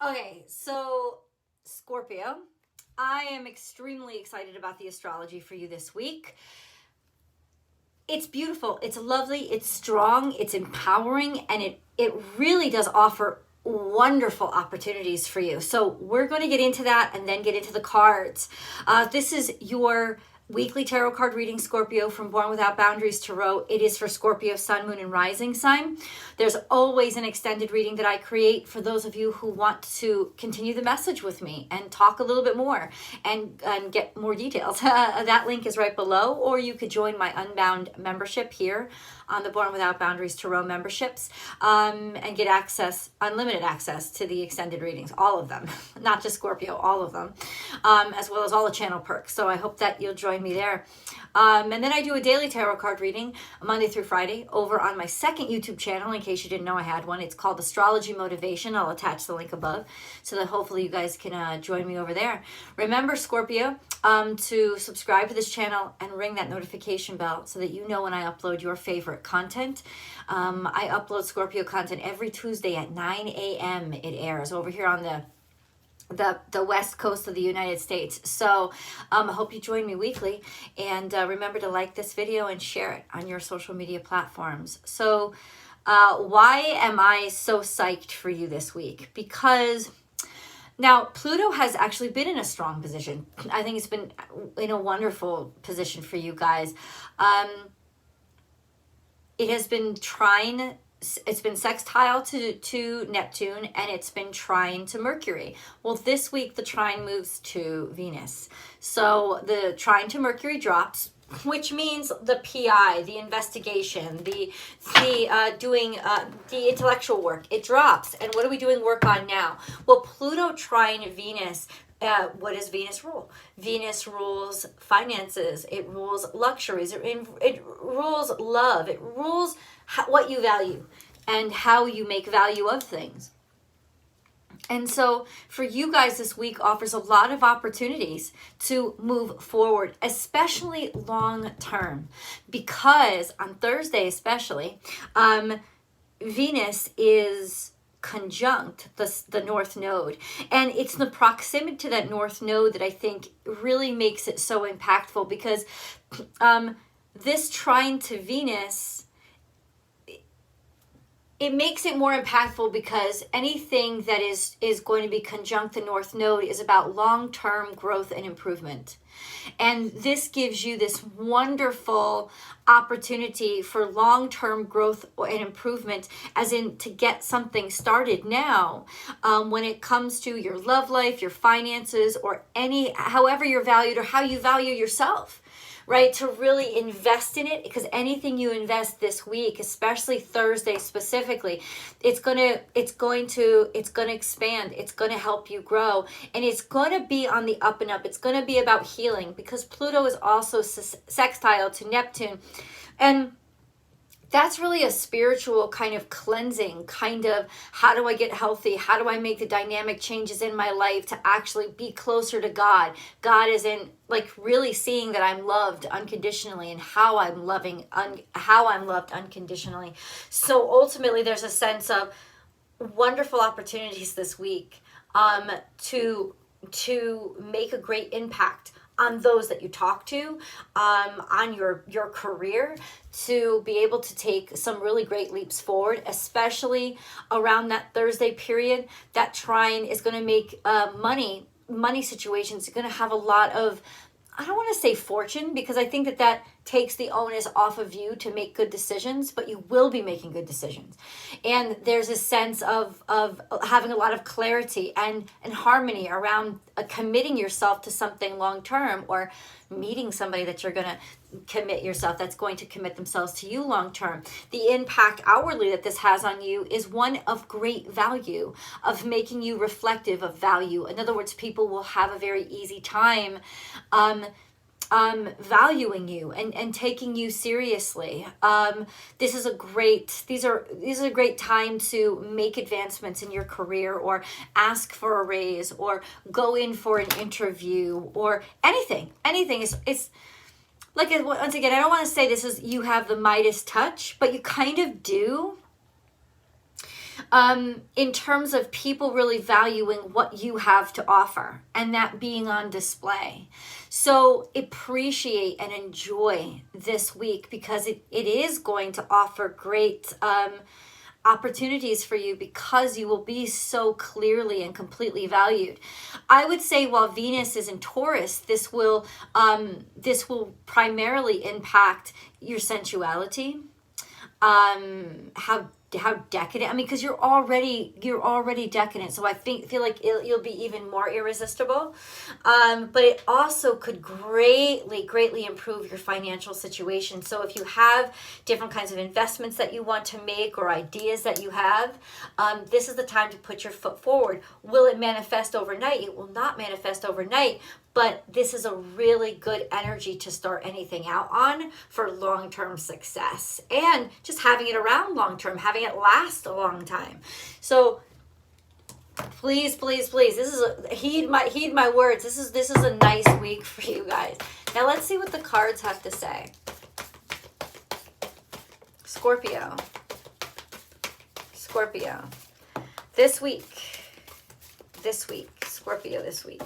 Okay, so Scorpio, I am extremely excited about the astrology for you this week. It's beautiful, it's lovely, it's strong, it's empowering, and it really does offer wonderful opportunities for you. So we're going to get into that and then get into the cards. This is your weekly tarot card reading, Scorpio, from Born Without Boundaries Tarot. It is for Scorpio, Sun, Moon, and Rising sign. There's always an extended reading that I create for those of you who want to continue the message with me and talk a little bit more and get more details. That link is right below, or you could join my Unbound membership here on the Born Without Boundaries Tarot memberships, and get access, unlimited access to the extended readings, all of them, not just Scorpio, all of them, as well as all the channel perks. So I hope that you'll join me there. And then I do a daily tarot card reading Monday through Friday over on my second YouTube channel, in case you didn't know I had one. It's called Astrology Motivation. I'll attach the link above so that hopefully you guys can join me over there. Remember, Scorpio, to subscribe to this channel and ring that notification bell so that you know when I upload your favorite content. I upload Scorpio content every Tuesday at 9 a.m. It airs over here on the west coast of the United States. So I hope you join me weekly, and remember to like this video and share it on your social media platforms. So why am I so psyched for you this week? Because now Pluto has actually been in a strong position. I think it's been in a wonderful position for you guys. It has been trine. It's been sextile to Neptune, and it's been trine to Mercury. Well, this week the trine moves to Venus. So the trine to Mercury drops, which means the PI, the investigation, the doing the intellectual work, it drops. And what are we doing work on now? Well, Pluto trine Venus. What does Venus rule? Venus rules finances. It rules luxuries. It rules love. It rules what you value and how you make value of things. And so for you guys, this week offers a lot of opportunities to move forward, especially long term, because on Thursday especially, Venus is conjunct the North Node, and it's the proximity to that North Node that I think really makes it so impactful, because this trine to Venus, it makes it more impactful because anything that is going to be conjunct the North Node is about long-term growth and improvement. And this gives you this wonderful opportunity for long-term growth and improvement, as in to get something started now, when it comes to your love life, your finances, or however you're valued or how you value yourself. Right, to really invest in it, because anything you invest this week, especially Thursday specifically, it's gonna expand. It's gonna help you grow, and it's gonna be on the up and up. It's gonna be about healing, because Pluto is also sextile to Neptune, and that's really a spiritual kind of cleansing, kind of how do I get healthy? How do I make the dynamic changes in my life to actually be closer to God? God is in like really seeing that I'm loved unconditionally, and how I'm loved unconditionally. So ultimately there's a sense of wonderful opportunities this week to make a great impact on those that you talk to, on your career, to be able to take some really great leaps forward, especially around that Thursday period. That trine is going to make money situations. You're going to have a lot of, I don't want to say fortune, because I think that takes the onus off of you to make good decisions, but you will be making good decisions. And there's a sense of having a lot of clarity and harmony around committing yourself to something long term, or meeting somebody that you're going to commit yourself, that's going to commit themselves to you long term. The impact outwardly that this has on you is one of great value, of making you reflective of value. In other words, people will have a very easy time valuing you and taking you seriously. This is a great time to make advancements in your career, or ask for a raise, or go in for an interview, or anything. It's like, once again, I don't want to say you have the Midas touch, but you kind of do. in terms of people really valuing what you have to offer and that being on display. So appreciate and enjoy this week, because it is going to offer great opportunities for you, because you will be so clearly and completely valued. I would say while Venus is in Taurus, this will primarily impact your sensuality, how decadent. I mean, because you're already decadent, so I feel like you'll be even more irresistible. But it also could greatly improve your financial situation. So if you have different kinds of investments that you want to make, or ideas that you have, this is the time to put your foot forward. Will it manifest overnight? It will not manifest overnight. But this is a really good energy to start anything out on for long-term success, and just having it around long-term, having it last a long time. So please, this is heed my words. This is a nice week for you guys. Now let's see what the cards have to say. Scorpio. This week, Scorpio this week.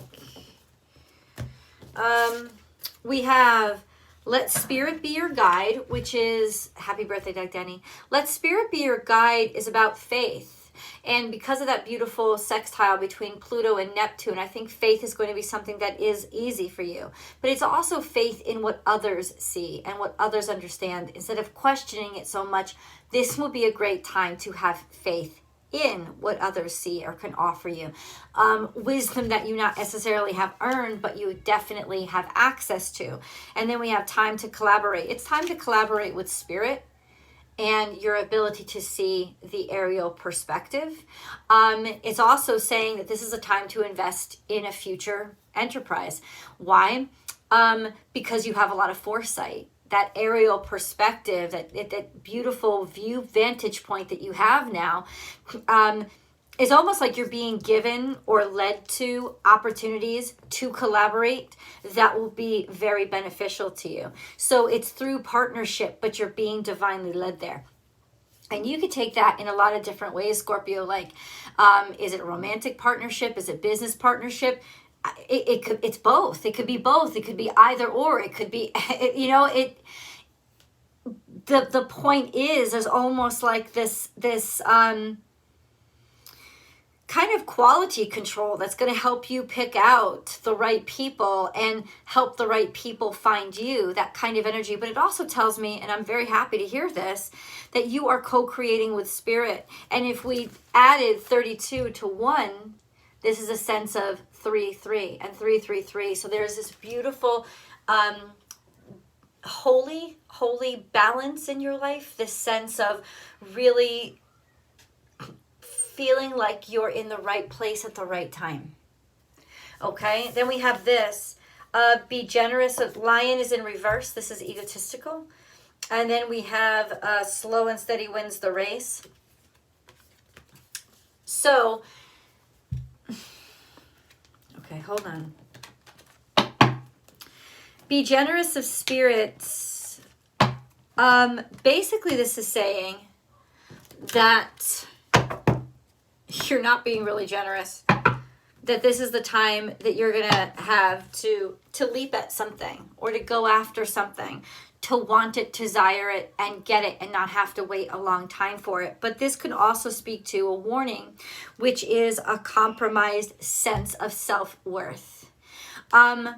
We have Let Spirit Be Your Guide, which is, happy birthday, Doug Denny. Let Spirit Be Your Guide is about faith. And because of that beautiful sextile between Pluto and Neptune, I think faith is going to be something that is easy for you. But it's also faith in what others see and what others understand. Instead of questioning it so much, this will be a great time to have faith in what others see or can offer you. Wisdom that you not necessarily have earned, but you definitely have access to. And then we have time to collaborate. It's time to collaborate with spirit and your ability to see the aerial perspective. It's also saying that this is a time to invest in a future enterprise. Why? Because you have a lot of foresight. That aerial perspective, that beautiful view, vantage point that you have now, is almost like you're being given or led to opportunities to collaborate that will be very beneficial to you. So it's through partnership, but you're being divinely led there. And you could take that in a lot of different ways, Scorpio. Like, is it a romantic partnership? Is it business partnership? It's both. It could be both. It could be either or. It could be, the point is, there's almost like this kind of quality control that's going to help you pick out the right people and help the right people find you, that kind of energy. But it also tells me, and I'm very happy to hear this, that you are co-creating with spirit. And if we added 32 to 1, this is a sense of 3-3 and 3-3-3. So there's this beautiful holy balance in your life, this sense of really feeling like you're in the right place at the right time. Okay, then we have this, be generous. Lion is in reverse. This is egotistical. And then we have slow and steady wins the race. So, okay, hold on. Be generous of spirits. Basically, this is saying that you're not being really generous. That this is the time that you're going to have to leap at something or to go after something, to want it, desire it, and get it, and not have to wait a long time for it. But this can also speak to a warning, which is a compromised sense of self-worth. A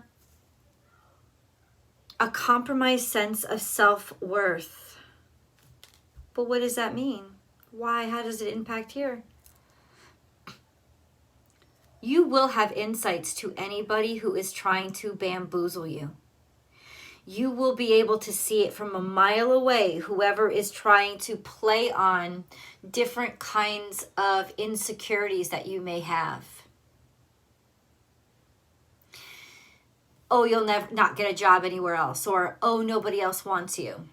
compromised sense of self-worth. But what does that mean? Why? How does it impact here? You will have insights to anybody who is trying to bamboozle you. You will be able to see it from a mile away, whoever is trying to play on different kinds of insecurities that you may have. Oh, you'll never not get a job anywhere else, or oh, nobody else wants you.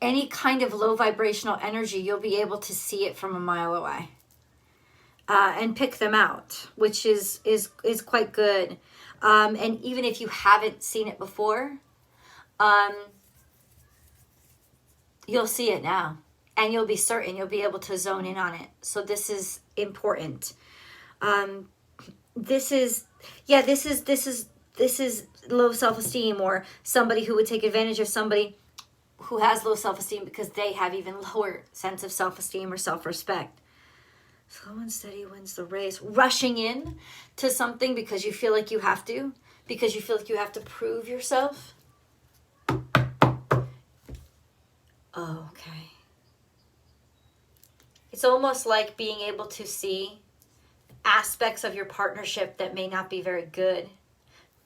Any kind of low vibrational energy, you'll be able to see it from a mile away. And pick them out, which is quite good. And even if you haven't seen it before, you'll see it now. and you'll be certain, you'll be able to zone in on it. So this is important. This is low self-esteem, or somebody who would take advantage of somebody who has low self-esteem because they have even lower sense of self-esteem or self-respect. Slow and steady wins the race. Rushing in to something because you feel like you have to, because you feel like you have to prove yourself. Okay. It's almost like being able to see aspects of your partnership that may not be very good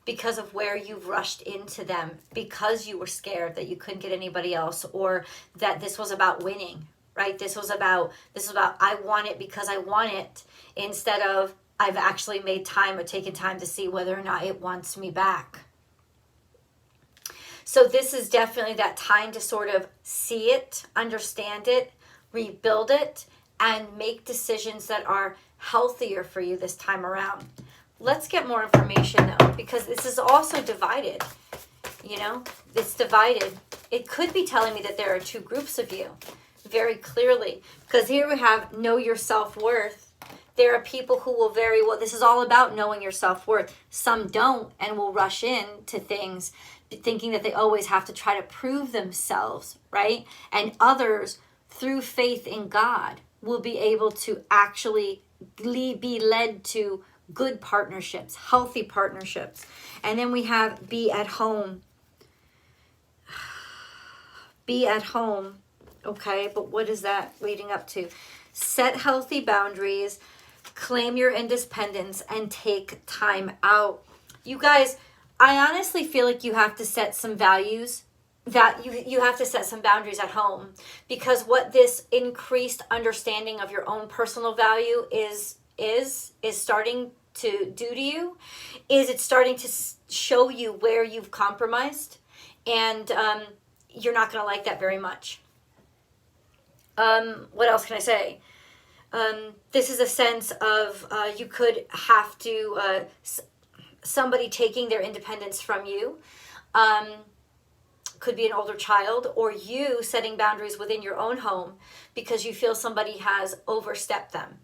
because of where you've rushed into them, because you were scared that you couldn't get anybody else, or that this was about winning, right? This was about I want it because I want it, instead of I've actually made time or taken time to see whether or not it wants me back. So this is definitely that time to sort of see it, understand it, rebuild it, and make decisions that are healthier for you this time around. Let's get more information though, because this is also divided. You know, it's divided. It could be telling me that there are two groups of you very clearly, because here we have know your self-worth. There are people who will very well, this is all about knowing your self-worth. Some don't and will rush into things thinking that they always have to try to prove themselves, right? And others, through faith in God, will be able to actually be led to good partnerships, healthy partnerships. And then we have be at home. Be at home. Okay, but what is that leading up to? Set healthy boundaries, claim your independence, and take time out. You guys, I honestly feel like you have to set some values, that you have to set some boundaries at home, because what this increased understanding of your own personal value is starting to do to you is it's starting to show you where you've compromised, and you're not going to like that very much. What else can I say? This is a sense of you could have to somebody taking their independence from you. Could be an older child, or you setting boundaries within your own home because you feel somebody has overstepped them.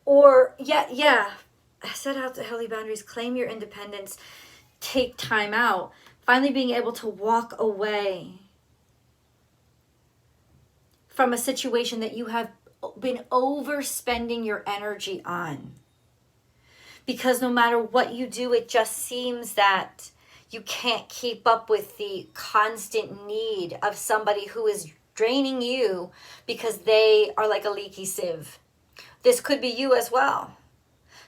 Or set out the healthy boundaries, claim your independence, take time out. Finally being able to walk away from a situation that you have been overspending your energy on. Because no matter what you do, it just seems that you can't keep up with the constant need of somebody who is draining you because they are like a leaky sieve. This could be you as well.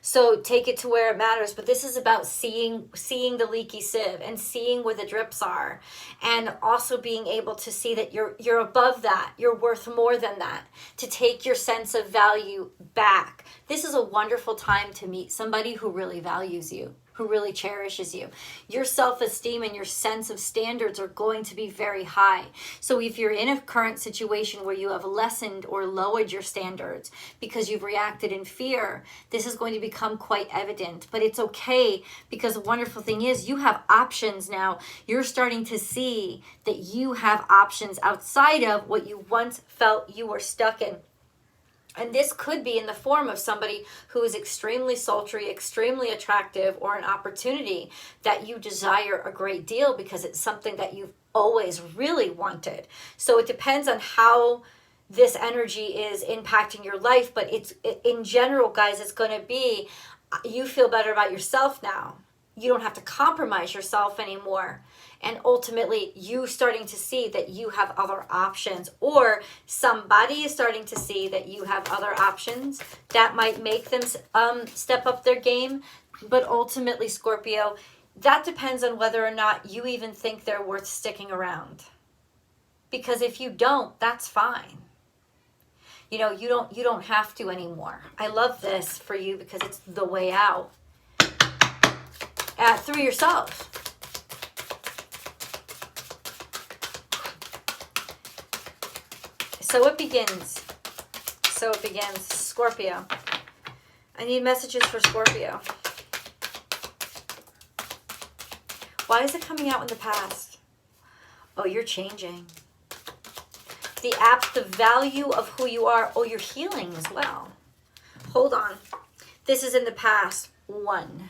So take it to where it matters. But this is about seeing the leaky sieve and seeing where the drips are, and also being able to see that you're above that. You're worth more than that. To take your sense of value back. This is a wonderful time to meet somebody who really values you, who really cherishes you. Your self-esteem and your sense of standards are going to be very high. So if you're in a current situation where you have lessened or lowered your standards because you've reacted in fear, this is going to become quite evident. But it's okay, because the wonderful thing is you have options now. You're starting to see that you have options outside of what you once felt you were stuck in. And this could be in the form of somebody who is extremely sultry, extremely attractive, or an opportunity that you desire a great deal because it's something that you've always really wanted. So it depends on how this energy is impacting your life. But in general, guys, it's going to be you feel better about yourself now. You don't have to compromise yourself anymore. And ultimately, you starting to see that you have other options, or somebody is starting to see that you have other options that might make them step up their game. But ultimately, Scorpio, that depends on whether or not you even think they're worth sticking around. Because if you don't, that's fine. You know, you don't have to anymore. I love this for you because it's the way out through yourself. So it begins. Scorpio. I need messages for Scorpio. Why is it coming out in the past? Oh, you're changing. the value of who you are. Oh, you're healing as well. Hold on. This is in the past. 1.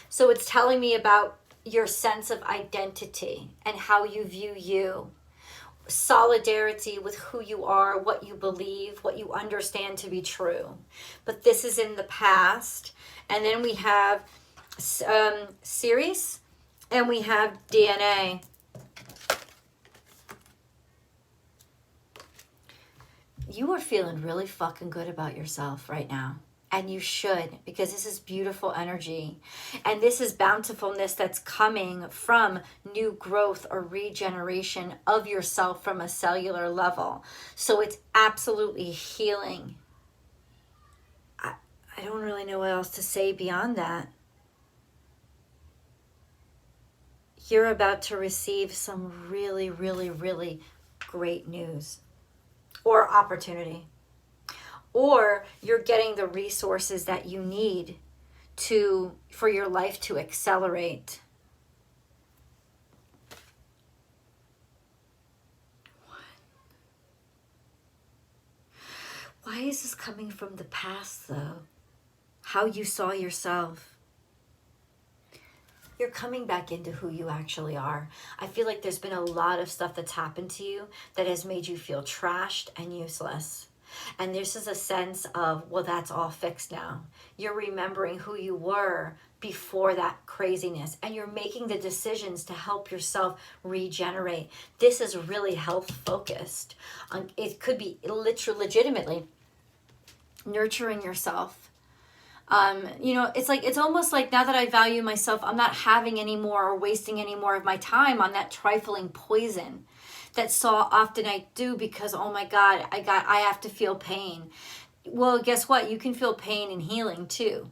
So it's telling me about your sense of identity and how you view you. Solidarity with who you are, what you believe, what you understand to be true. But this is in the past. And then we have series, and we have DNA. You are feeling really fucking good about yourself right now. And you should, because this is beautiful energy. And this is bountifulness that's coming from new growth or regeneration of yourself from a cellular level. So it's absolutely healing. I don't really know what else to say beyond that. You're about to receive some really, really, really great news or opportunity. Or you're getting the resources that you need for your life to accelerate. Why is this coming from the past, though? How you saw yourself. You're coming back into who you actually are. I feel like there's been a lot of stuff that's happened to you that has made you feel trashed and useless. And this is a sense of, well, that's all fixed now. You're remembering who you were before that craziness, and you're making the decisions to help yourself regenerate. This is really health focused. It could be legitimately nurturing yourself. It's almost like now that I value myself, I'm not having any more or wasting any more of my time on that trifling poison that so often I do because, oh my God, I have to feel pain. Well, guess what? You can feel pain and healing too.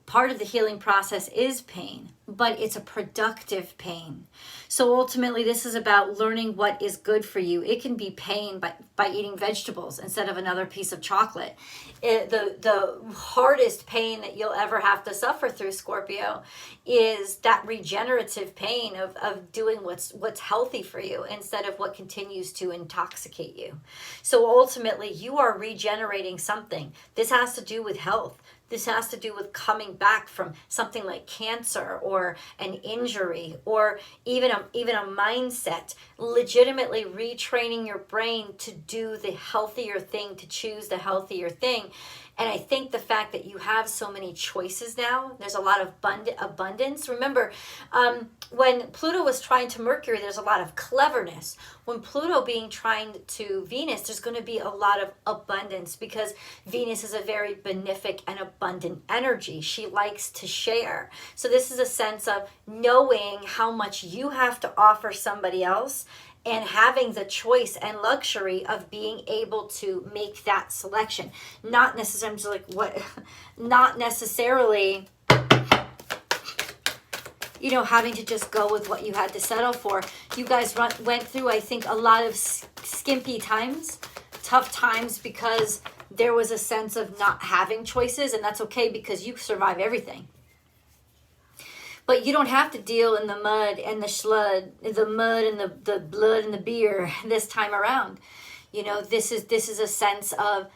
Part of the healing process is pain, but it's a productive pain. So ultimately, this is about learning what is good for you. It can be pain by eating vegetables instead of another piece of chocolate. The hardest pain that you'll ever have to suffer through, Scorpio, is that regenerative pain of doing what's healthy for you instead of what continues to intoxicate you. So ultimately, you are regenerating something. This has to do with health. This has to do with coming back from something like cancer or an injury or even a mindset, legitimately retraining your brain to do the healthier thing, to choose the healthier thing. And I think the fact that you have so many choices now, there's a lot of abundance. Remember, when Pluto was trying to Mercury, there's a lot of cleverness. When Pluto being trying to Venus, there's going to be a lot of abundance because Venus is a very benefic and abundant energy. She likes to share. So this is a sense of knowing how much you have to offer somebody else and having the choice and luxury of being able to make that selection. Not necessarily having to just go with what you had to settle for. You guys went through, I think, a lot of skimpy times, tough times, because there was a sense of not having choices, and that's okay because you survive everything. But you don't have to deal in the mud and the slud, the mud and the blood and the beer this time around. This is a sense of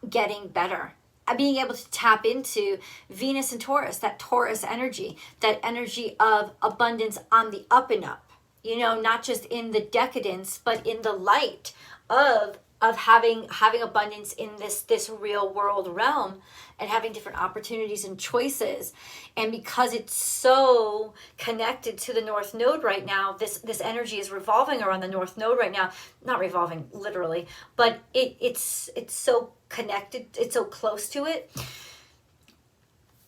getting better. Being able to tap into Venus and Taurus, that Taurus energy, that energy of abundance on the up and up. Not just in the decadence, but in the light of having abundance in this real world realm and having different opportunities and choices. And because it's so connected to the North Node right now, this energy is revolving around the North Node right now. Not revolving literally, but it's so connected, it's so close to it.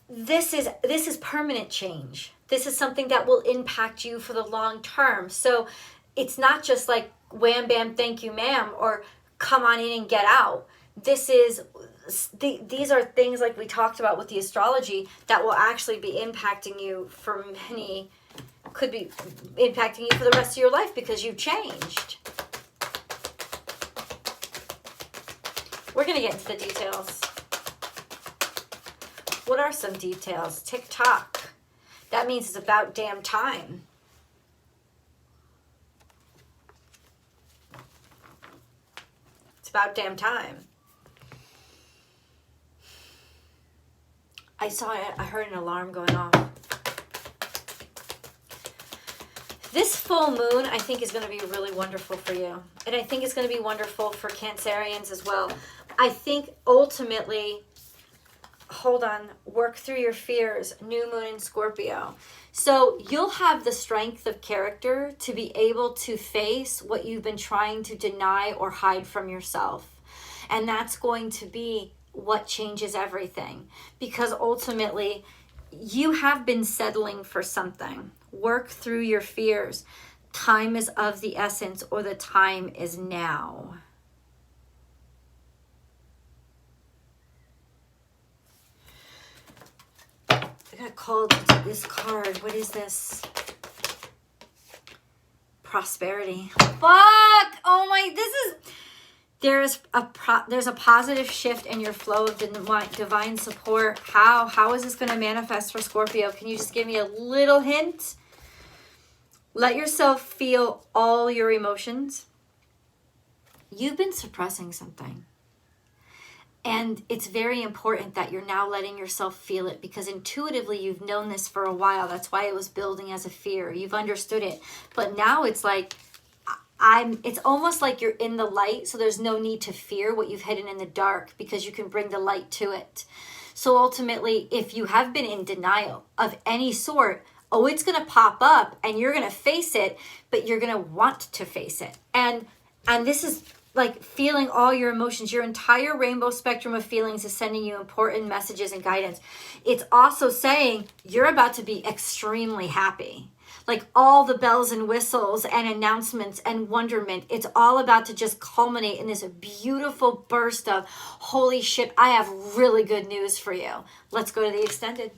This is permanent change. This is something that will impact you for the long term. So it's not just like wham bam thank you ma'am or come on in and get out. These are things like we talked about with the astrology that will actually be impacting you for many, could be impacting you for the rest of your life because you've changed. We're going to get into the details. What are some details? Tick-tock. That means it's about damn time. about damn time. I heard an alarm going off. This full moon, I think, is going to be really wonderful for you. And I think it's going to be wonderful for Cancerians as well. I think ultimately, hold on, work through your fears, new moon in Scorpio. So you'll have the strength of character to be able to face what you've been trying to deny or hide from yourself. And that's going to be what changes everything. Because ultimately, you have been settling for something. Work through your fears. Time is of the essence, or the time is now. I got called to this card. What is this? Prosperity. Fuck! Oh my, this is... There's a positive shift in your flow of divine support. How is this going to manifest for Scorpio? Can you just give me a little hint? Let yourself feel all your emotions. You've been suppressing something. And it's very important that you're now letting yourself feel it, because intuitively you've known this for a while. That's why it was building as a fear. You've understood it. But now it's like, it's almost like you're in the light, so there's no need to fear what you've hidden in the dark, because you can bring the light to it. So ultimately, if you have been in denial of any sort, it's going to pop up and you're going to face it, but you're going to want to face it. And this is like feeling all your emotions. Your entire rainbow spectrum of feelings is sending you important messages and guidance. It's also saying you're about to be extremely happy. Like all the bells and whistles and announcements and wonderment, it's all about to just culminate in this beautiful burst of, holy shit, I have really good news for you. Let's go to the extended.